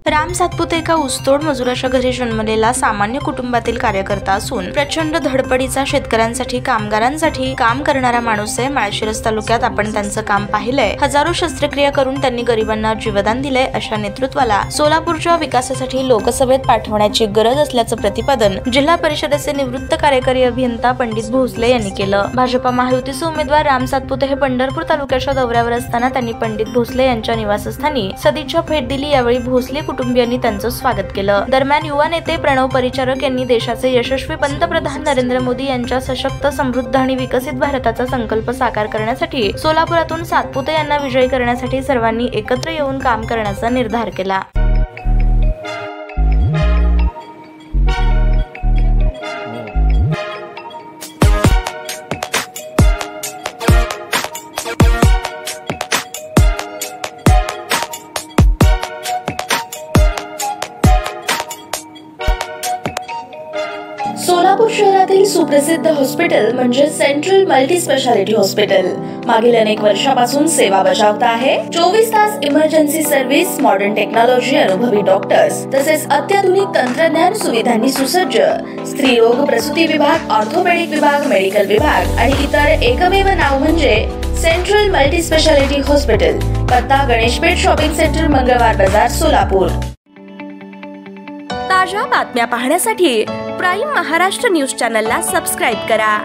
राम सातपुते एका ऊसतोड मजुराच्या घरी जन्मलेला सामान्य कुटुंबातील कार्यकर्ता असून प्रचंड धडपडीचा शेतकऱ्यांसाठी कामगारांसाठी काम करणारा माणूस आहे। माळशिरस तालुक्यात आपण त्यांचं काम पाहिलंय। हजारो शस्त्रक्रिया करून त्यांनी गरिबांना जीवदान दिलंय। अशा नेतृत्वाला सोलापूरच्या विकासासाठी लोकसभेत पाठवण्याची गरज असल्याचं प्रतिपादन जिल्हा परिषदेचे निवृत्त कार्यकारी अभियंता पंडित भोसले यांनी केलं। भाजपा महायुतीचे उमेदवार राम सातपुते हे पंढरपूर तालुक्याच्या दौऱ्यावर असताना त्यांनी पंडित भोसले यांच्या निवासस्थानी सदिच्छा भेट दिली। यावेळी भोसले कुटुंबियांनी त्यांचं स्वागत केलं। दरम्यान युवा नेते प्रणव परिचारक यांनी देशाचे यशस्वी पंतप्रधान नरेंद्र मोदी यांच्या सशक्त, समृद्ध आणि विकसित भारताचा संकल्प साकार करण्यासाठी सोलापुरातून सातपुते यांना विजयी करण्यासाठी सर्वांनी एकत्र येऊन काम करण्याचा निर्धार केला। सोलापूर शहरातील सुप्रसिद्ध हॉस्पिटल म्हणजे सेंट्रल मल्टी स्पेशालिटी हॉस्पिटल मागील अनेक वर्षापासून सेवा बजावत आहे। 24 तास इमर्जन्सी सर्व्हिस, मॉडर्न टेक्नॉलॉजी, अनुभवी डॉक्टर्स तसेच अत्याधुनिक तंत्रज्ञान सुविधांनी सुसज्ज स्त्रीरोग प्रसूती विभाग, ऑर्थोपेडिक विभाग, मेडिकल विभाग आणि इतर एकमेव नाव म्हणजे सेंट्रल मल्टी स्पेशालिटी हॉस्पिटल। पत्ता गणेशपेठ शॉपिंग सेंटर, मंगळवार बाजार, सोलापूर। ताज्या बातम्या पाहण्यासाठी प्राईम महाराष्ट्र न्यूज चॅनलला सबस्क्राईब करा।